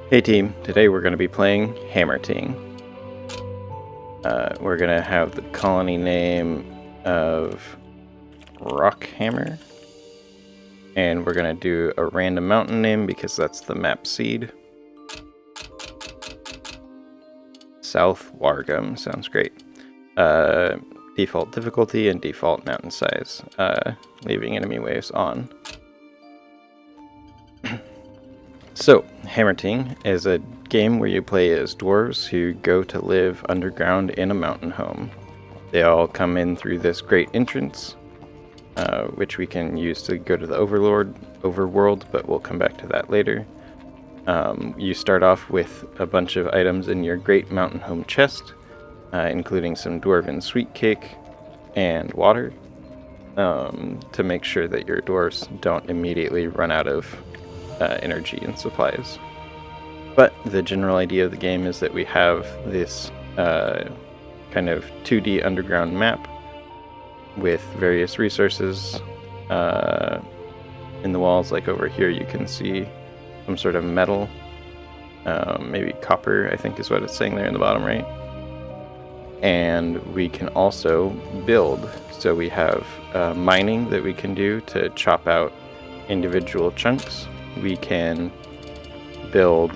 Hey team, today we're going to be playing Hammerting. We're going to have the colony name of Rockhammer. And we're going to do a random mountain name because that's the map seed. South Wargum, sounds great. Default difficulty and default mountain size, leaving enemy waves on. So, Hammerting is a game where you play as dwarves who go to live underground in a mountain home. They all come in through this great entrance, which we can use to go to the overworld, but we'll come back to that later. You start off with a bunch of items in your great mountain home chest, including some dwarven sweet cake and water, to make sure that your dwarves don't immediately run out of energy and supplies. But the general idea of the game is that we have this kind of 2D underground map with various resources in the walls. Like over here you can see some sort of metal, maybe copper, I think is what it's saying there in the bottom right. And we can also build, so we have mining that we can do to chop out individual chunks. We can build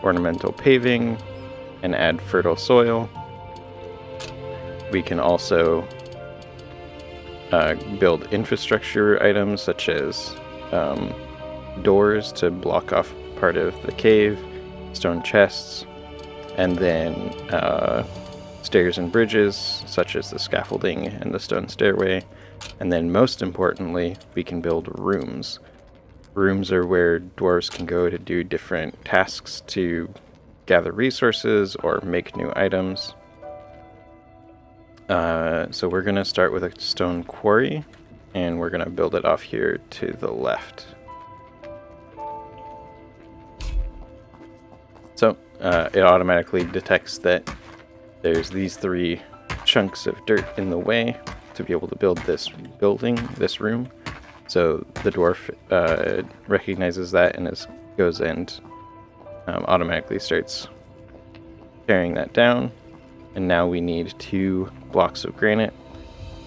ornamental paving and add fertile soil. We can also build infrastructure items such as doors to block off part of the cave, stone chests, and then stairs and bridges such as the scaffolding and the stone stairway. And then most importantly, we can build rooms. Rooms are where dwarves can go to do different tasks to gather resources or make new items. So we're going to start with a stone quarry, and we're going to build it off here to the left. So it automatically detects that there's these 3 chunks of dirt in the way to be able to build this building, this room. So the dwarf recognizes that and goes and automatically starts tearing that down. And now we need 2 blocks of granite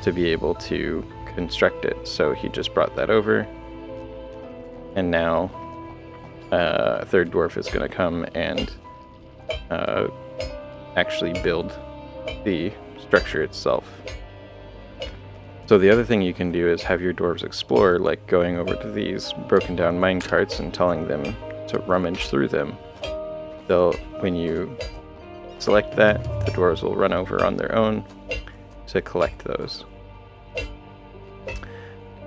to be able to construct it. So he just brought that over. And now a third dwarf is going to come and actually build the structure itself. So the other thing you can do is have your dwarves explore, like going over to these broken down mine carts and telling them to rummage through them. When you select that, the dwarves will run over on their own to collect those.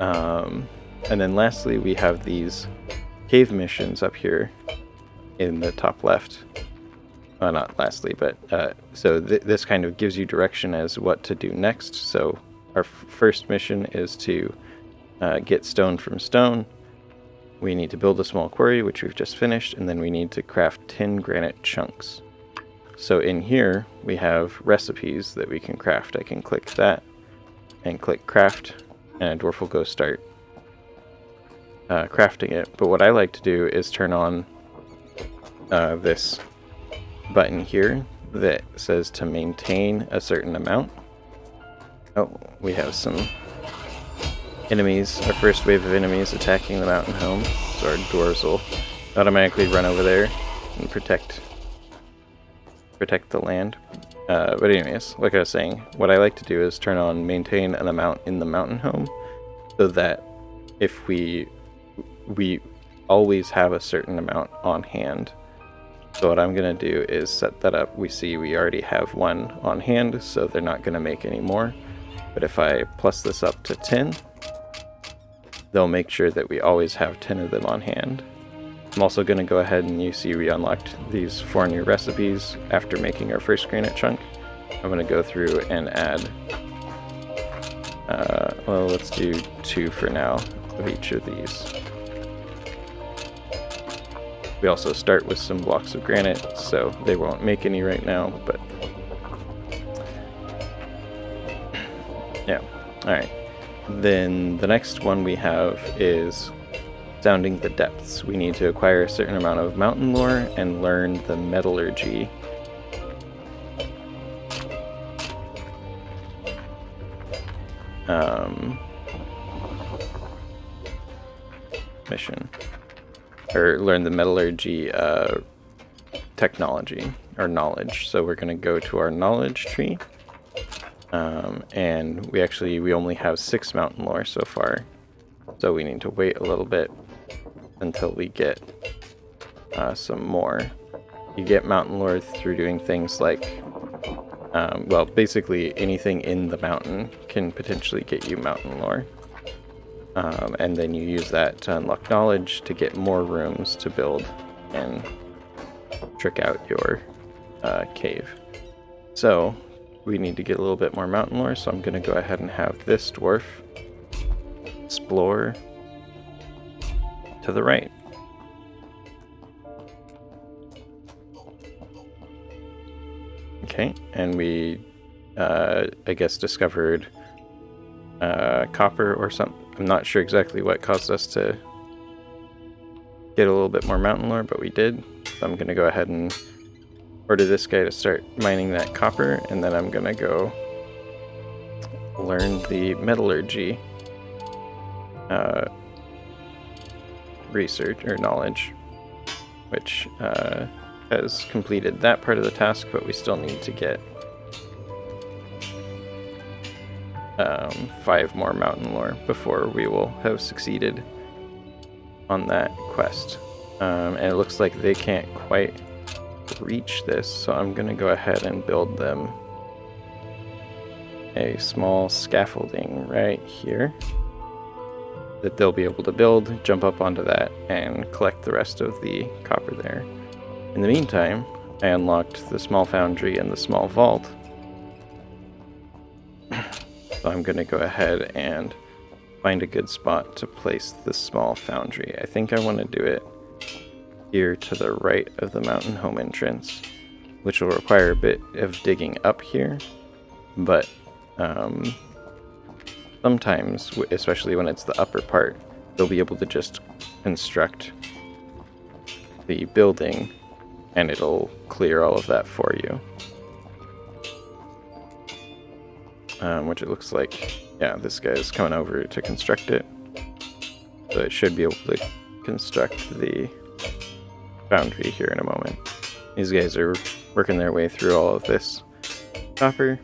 And then lastly, we have these cave missions up here in the top left. Not lastly, but so this kind of gives you direction as what to do next. So our first mission is to get stone from stone. We need to build a small quarry, which we've just finished, and then we need to craft 10 granite chunks. So in here, we have recipes that we can craft. I can click that and click craft, and a dwarf will go start crafting it. But what I like to do is turn on this button here that says to maintain a certain amount. Oh, we have some enemies, our first wave of enemies attacking the mountain home, so our dwarves will automatically run over there and protect the land. But anyways, like I was saying, what I like to do is turn on maintain an amount in the mountain home, so that if we always have a certain amount on hand. So what I'm going to do is set that up. We see we already have 1 on hand, so they're not going to make any more. But if I plus this up to 10, they'll make sure that we always have 10 of them on hand. I'm also going to go ahead and you see we unlocked these 4 new recipes after making our first granite chunk. I'm going to go through and add, well, let's do 2 for now of each of these. We also start with some blocks of granite, so they won't make any right now, but yeah. Alright. Then the next one we have is Sounding the depths. We need to acquire a certain amount of mountain lore and learn the metallurgy. Mission. Or learn the metallurgy technology or knowledge. So we're going to go to our knowledge tree. And we only have 6 mountain lore so far. So we need to wait a little bit until we get some more. You get mountain lore through doing things like, well, basically anything in the mountain can potentially get you mountain lore. And then you use that to unlock knowledge to get more rooms to build and trick out your cave. So we need to get a little bit more mountain lore, so I'm going to go ahead and have this dwarf explore to the right. Okay, and we, I guess, discovered copper or something. I'm not sure exactly what caused us to get a little bit more mountain lore, but we did. So I'm going to go ahead and order this guy to start mining that copper, and then I'm going to go learn the metallurgy research or knowledge, which has completed that part of the task, but we still need to get 5 more mountain lore before we will have succeeded on that quest. And it looks like they can't quite reach this, so I'm going to go ahead and build them a small scaffolding right here that they'll be able to build, jump up onto that, and collect the rest of the copper there. In the meantime, I unlocked the small foundry and the small vault. So I'm going to go ahead and find a good spot to place the small foundry. I think I want to do it here to the right of the mountain home entrance, which will require a bit of digging up here, but sometimes, especially when it's the upper part, they'll be able to just construct the building and it'll clear all of that for you. Which it looks like, yeah, this guy is coming over to construct it. So it should be able to construct the foundry here in a moment. These guys are working their way through all of this copper.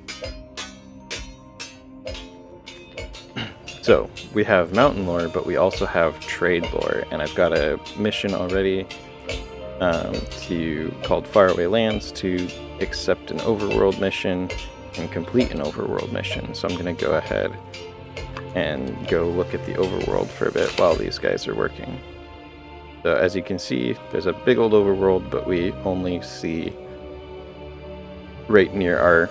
So we have mountain lore, but we also have trade lore, and I've got a mission already called Faraway Lands to accept an overworld mission and complete an overworld mission. So I'm going to go ahead and go look at the overworld for a bit while these guys are working. So as you can see, there's a big old overworld, but we only see right near our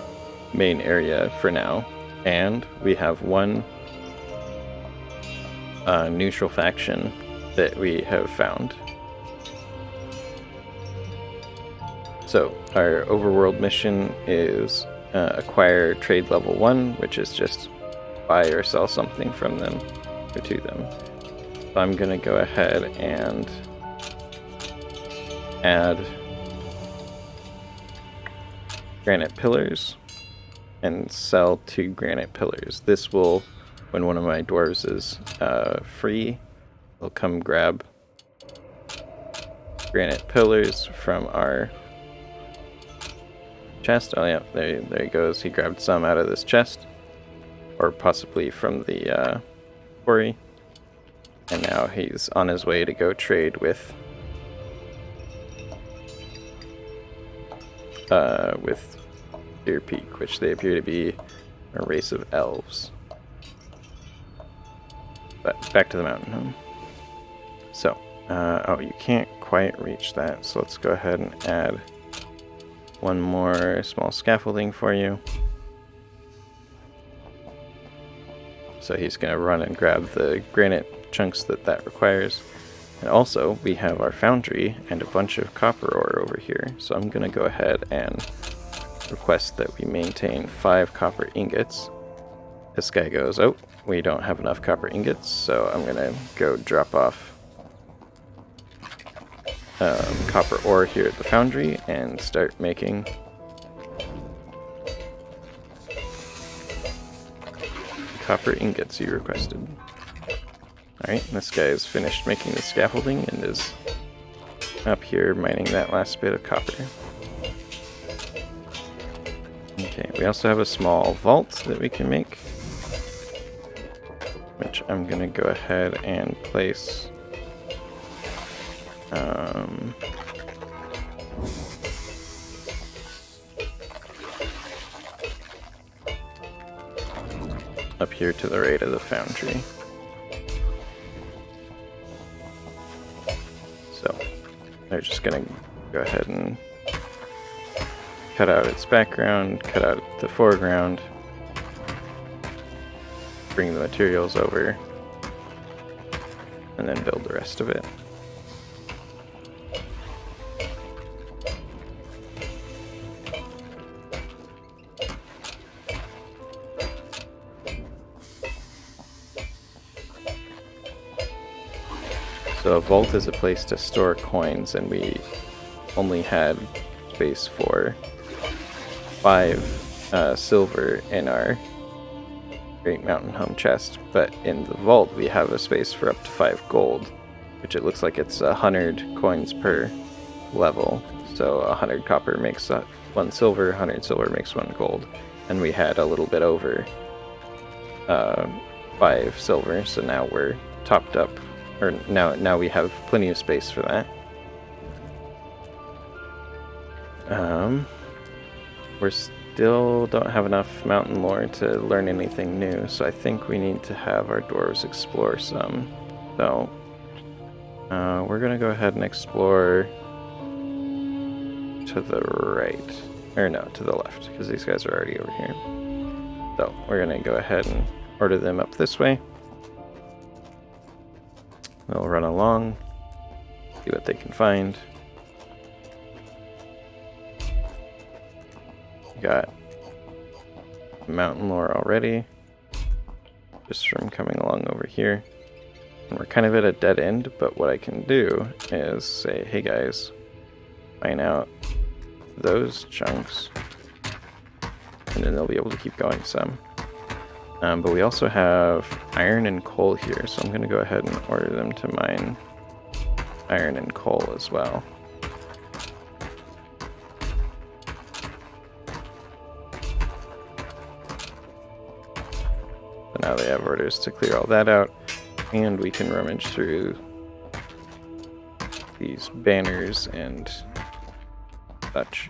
main area for now. And we have one neutral faction that we have found. So our overworld mission is acquire trade level 1, which is just buy or sell something from them or to them. So I'm going to go ahead and add granite pillars and sell 2 granite pillars. This will, when one of my dwarves is free, they'll come grab granite pillars from our chest. Oh yeah, there he goes. He grabbed some out of this chest, or possibly from the quarry, and now he's on his way to go trade with Deer Peak, which they appear to be a race of elves. But back to the mountain home. So, oh, you can't quite reach that, so let's go ahead and add one more small scaffolding for you. So he's going to run and grab the granite chunks that requires. And also, we have our foundry and a bunch of copper ore over here. So I'm going to go ahead and request that we maintain 5 copper ingots. This guy goes, oh, we don't have enough copper ingots, so I'm going to go drop off copper ore here at the foundry and start making copper ingots you requested. Alright, this guy is finished making the scaffolding and is up here mining that last bit of copper. Okay, we also have a small vault that we can make, which I'm going to go ahead and place up here to the right of the foundry. So they're just going to go ahead and cut out its background, cut out the foreground, bring the materials over, and then build the rest of it. So a vault is a place to store coins, and we only had space for 5 silver in our Great Mountain Home chest, but in the vault we have a space for up to 5 gold, which it looks like it's 100 coins per level. So 100 copper makes 1 silver, 100 silver makes 1 gold, and we had a little bit over 5 silver, so now we're topped up. Or now we have plenty of space for that. We still don't have enough mountain lore to learn anything new, so I think we need to have our dwarves explore some. So we're gonna go ahead and explore to the right, or no, to the left, because these guys are already over here. So we're gonna go ahead and order them up this way. They'll run along, see what they can find. Got mountain lore already, just from coming along over here. And we're kind of at a dead end, but what I can do is say, hey guys, mine out those chunks, and then they'll be able to keep going some. But we also have iron and coal here, so I'm going to go ahead and order them to mine iron and coal as well. So now they have orders to clear all that out, and we can rummage through these banners and such.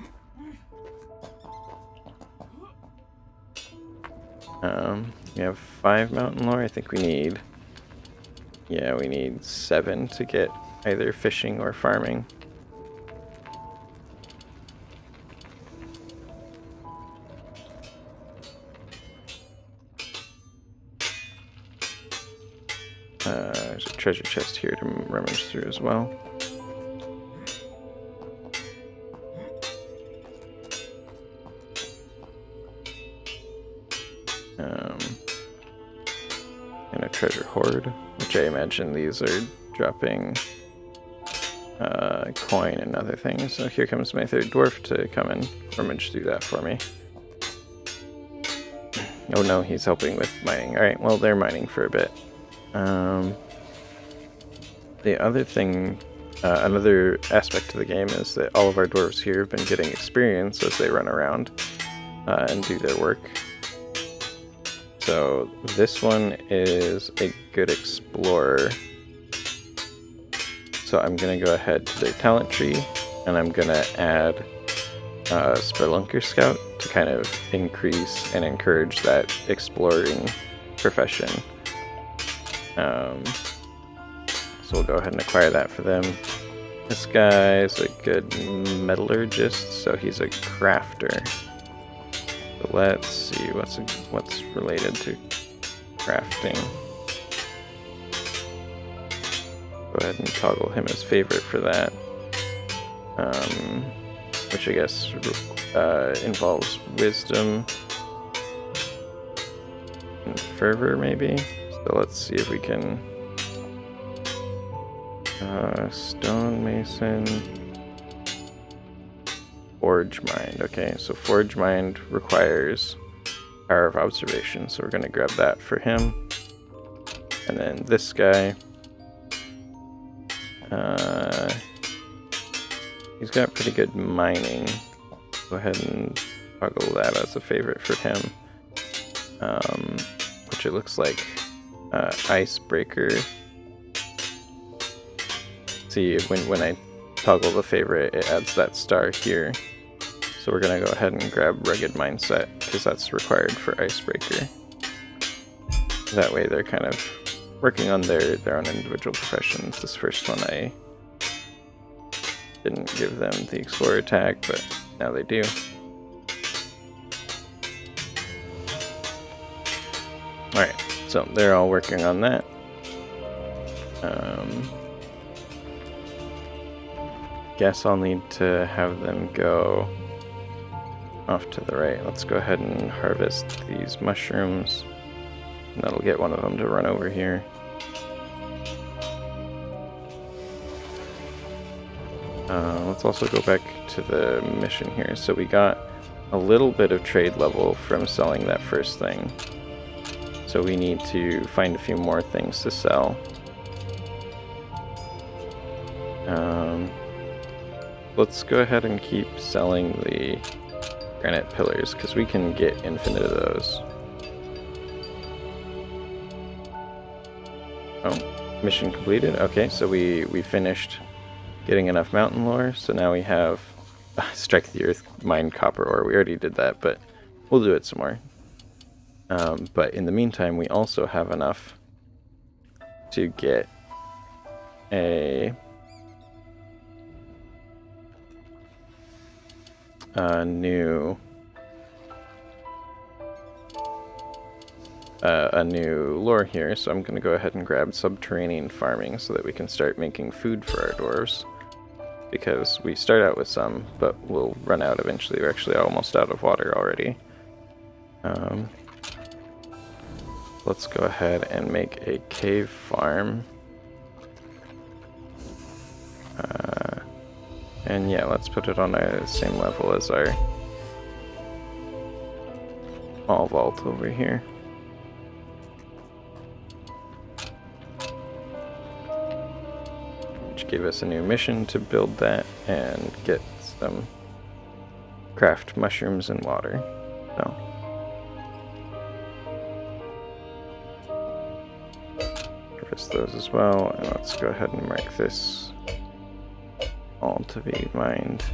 We have 5 mountain lore. I think we need, yeah, we need 7 to get either fishing or farming. There's a treasure chest here to rummage through as well. And a treasure hoard, which I imagine these are dropping coin and other things. So here comes my third dwarf to come and rummage through that for me. Oh no, he's helping with mining. Alright, well they're mining for a bit. The other thing, another aspect to the game is that all of our dwarves here have been getting experience as they run around and do their work. So this one is a good explorer. So I'm going to go ahead to their talent tree, and I'm going to add Spelunker Scout to kind of increase and encourage that exploring profession. So we'll go ahead and acquire that for them. This guy's a good metallurgist, so he's a crafter. So let's see what's related to crafting. Go ahead and toggle him as favorite for that, which I guess involves wisdom and fervor maybe. So let's see if we can Stonemason. Forge Mind. Okay, so Forge Mind requires Power of Observation, so we're going to grab that for him. And then this guy, he's got pretty good mining. Go ahead and toggle that as a favorite for him. Which it looks like Icebreaker. See, when I toggle the favorite, it adds that star here. So we're going to go ahead and grab Rugged Mindset, because that's required for Icebreaker. That way they're kind of working on their own individual professions. This first one I didn't give them the Explorer tag, but now they do. Alright, so they're all working on that. Guess I'll need to have them go off to the right. Let's go ahead and harvest these mushrooms. And that'll get one of them to run over here. Let's also go back to the mission here. So we got a little bit of trade level from selling that first thing. So we need to find a few more things to sell. Let's go ahead and keep selling the granite pillars, because we can get infinite of those. Oh, mission completed. Okay, so we finished getting enough mountain lore, so now we have strike the earth, mine copper ore. We already did that, but we'll do it some more. But in the meantime, we also have enough to get a new lore here, so I'm going to go ahead and grab subterranean farming so that we can start making food for our dwarves, because we start out with some, but we'll run out eventually. We're actually almost out of water already. Let's go ahead and make a cave farm. And yeah, let's put it on the same level as our small vault over here. Which gave us a new mission to build that and get some craft mushrooms and water. So harvest those as well, and let's go ahead and mark this all to be mined.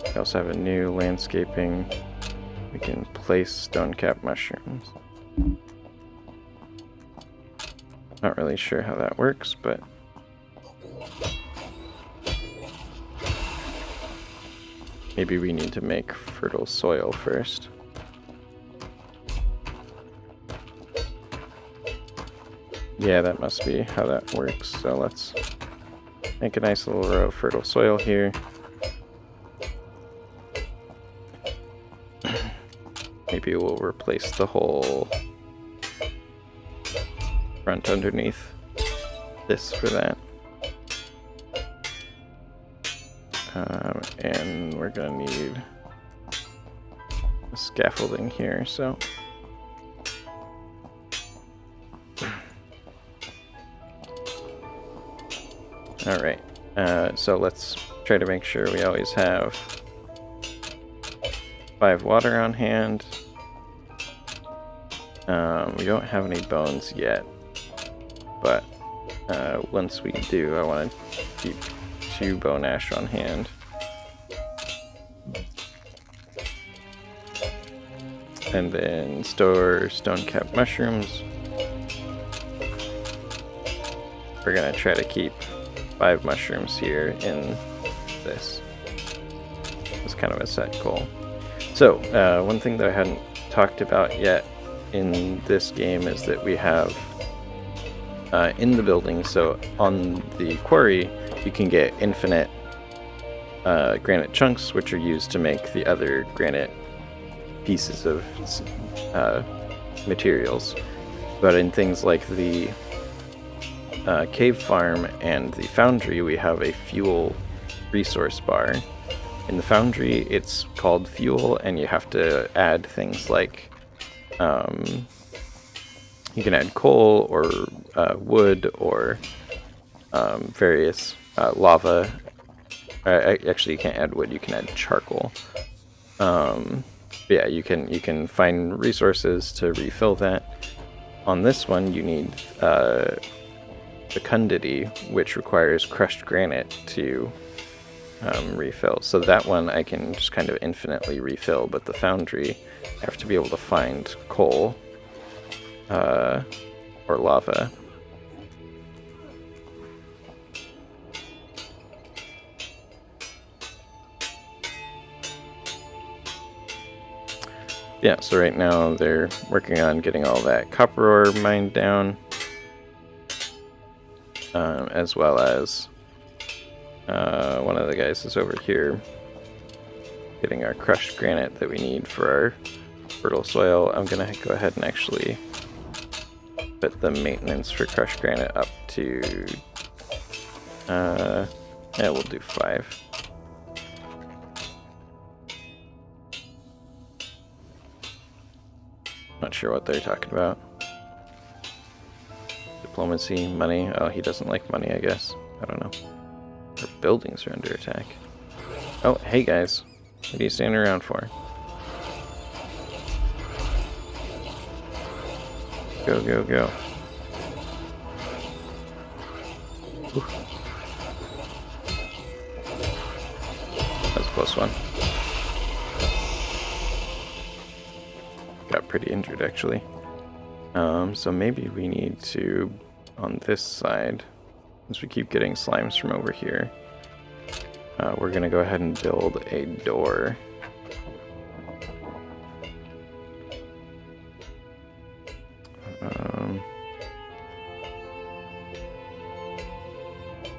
We also have a new landscaping. We can place stone cap mushrooms. Not really sure how that works, but maybe we need to make fertile soil first. Yeah, that must be how that works. So let's make a nice little row of fertile soil here. Maybe we'll replace the whole front underneath this for that. And we're gonna need a scaffolding here, so alright, so let's try to make sure we always have 5 water on hand. We don't have any bones yet, but once we do, I want to keep 2 bone ash on hand. And then store stone cap mushrooms. We're gonna try to keep 5 mushrooms here in this. It's kind of a set goal. So, one thing that I hadn't talked about yet in this game is that we have in the building, so on the quarry, you can get infinite granite chunks, which are used to make the other granite pieces of materials. But in things like the cave farm and the foundry, we have a fuel resource bar. In the foundry, it's called fuel, and you have to add things like you can add coal or wood or various lava. Actually, you can't add wood. You can add charcoal. Yeah, you can find resources to refill that. On this one, you need fecundity, which requires crushed granite to refill. So that one I can just kind of infinitely refill, but the foundry, I have to be able to find coal or lava. Yeah, so right now they're working on getting all that copper ore mined down, as well as one of the guys is over here getting our crushed granite that we need for our fertile soil. I'm gonna go ahead and actually put the maintenance for crushed granite up to yeah, we'll do 5. Not sure what they're talking about. Diplomacy, money. Oh, he doesn't like money, I guess. I don't know. Our buildings are under attack. Oh, hey guys. What are you standing around for? Go, go, go. Ooh. That was a close one. Got pretty injured, actually. So maybe we need to, on this side, since we keep getting slimes from over here, we're gonna go ahead and build a door.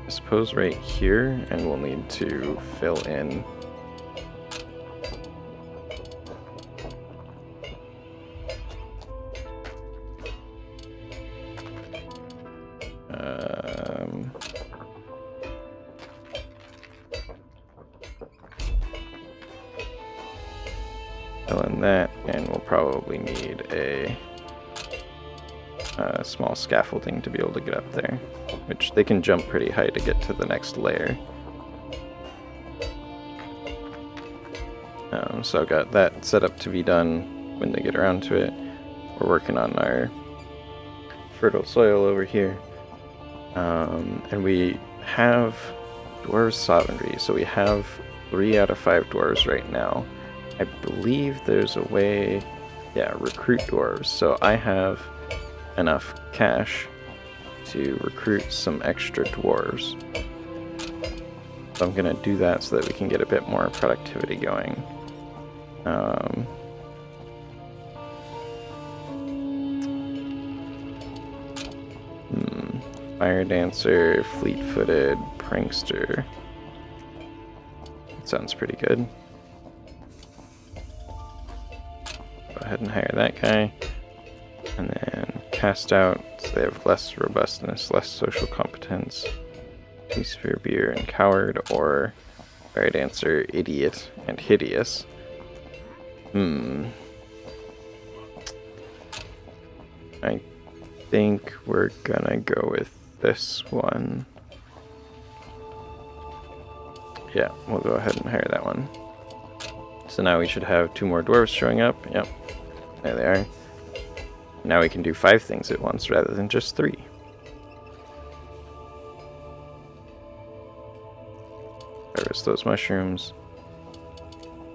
I suppose right here, and we'll need to fill in fill in that, and we'll probably need a small scaffolding to be able to get up there, which they can jump pretty high to get to the next layer. So I've got that set up to be done when they get around to it. We're working on our fertile soil over here, and we have dwarves sovereignty, so we have 3 out of 5 dwarves right now. I believe there's a way, yeah, recruit dwarves, so I have enough cash to recruit some extra dwarves. So I'm gonna do that so that we can get a bit more productivity going. Fire Dancer, Fleet-Footed, Prankster. That sounds pretty good. Go ahead and hire that guy. And then Cast Out, so they have less robustness, less social competence. Two-Sphere Beer and Coward, or Fire Dancer, Idiot, and Hideous. I think we're gonna go with this one. Yeah, we'll go ahead and hire that one. So now we should have 2 more dwarves showing up. Yep, there they are. Now we can do 5 things at once rather than just 3. Harvest those mushrooms.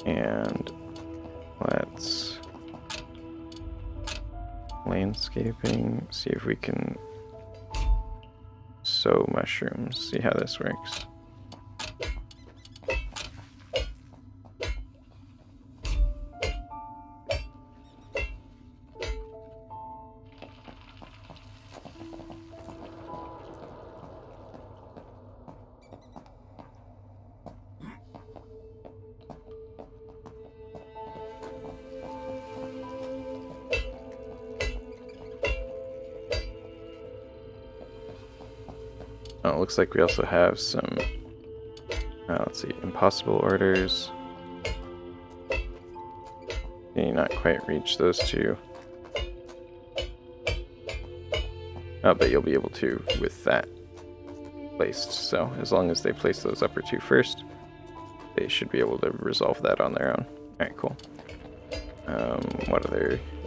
And let's landscaping, see if we can sow mushrooms, see how this works. Oh, it looks like we also have some, let's see, impossible orders. Can you not quite reach those two? Oh, but you'll be able to with that placed. So as long as they place those upper two first, they should be able to resolve that on their own. Alright, cool.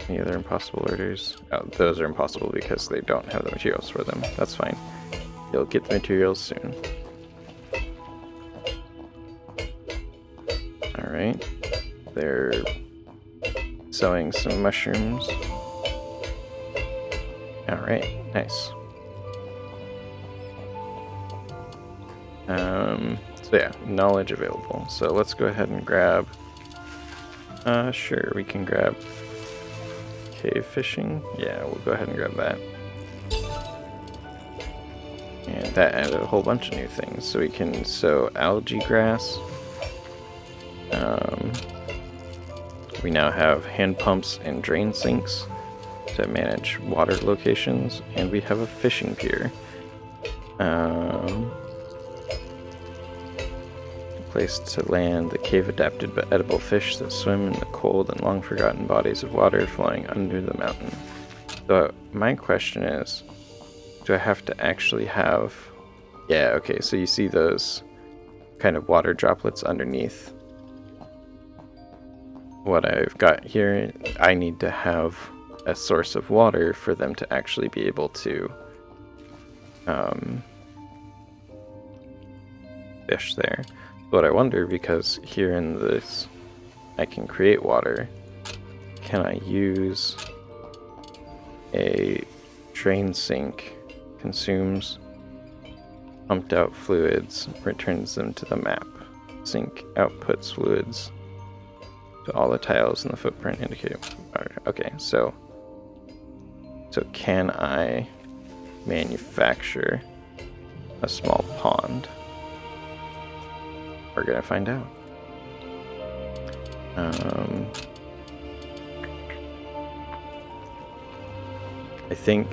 Any other impossible orders? Oh, those are impossible because they don't have the materials for them. That's fine. You'll get the materials soon. Alright. They're sowing some mushrooms. Alright, nice. So yeah, knowledge available. So let's go ahead and grab... sure, we can grab cave fishing. Yeah, we'll go ahead and grab that. And that added a whole bunch of new things. So we can sow algae grass. We now have hand pumps and drain sinks to manage water locations, and we have a fishing pier. Place to land the cave-adapted but edible fish that swim in the cold and long-forgotten bodies of water flowing under the mountain. So my question is, do I have to actually have... Yeah, okay, so you see those kind of water droplets underneath. What I've got here, I need to have a source of water for them to actually be able to fish there. But I wonder, because here in this I can create water, can I use a drain sink, consumes pumped out fluids, returns them to the map. Sink outputs fluids to all the tiles in the footprint indicated. Okay, so can I manufacture a small pond? We're gonna find out. I think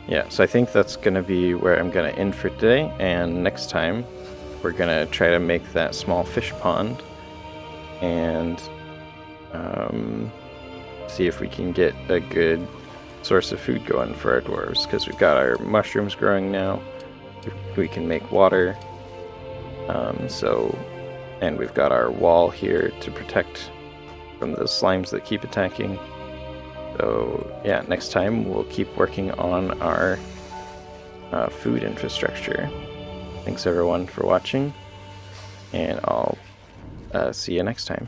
yeah, so I think that's gonna be where I'm gonna end for today, and next time we're gonna try to make that small fish pond and see if we can get a good source of food going for our dwarves, because we've got our mushrooms growing now. We can make water, and we've got our wall here to protect from the slimes that keep attacking. So yeah, next time we'll keep working on our food infrastructure. Thanks everyone for watching, and I'll see you next time.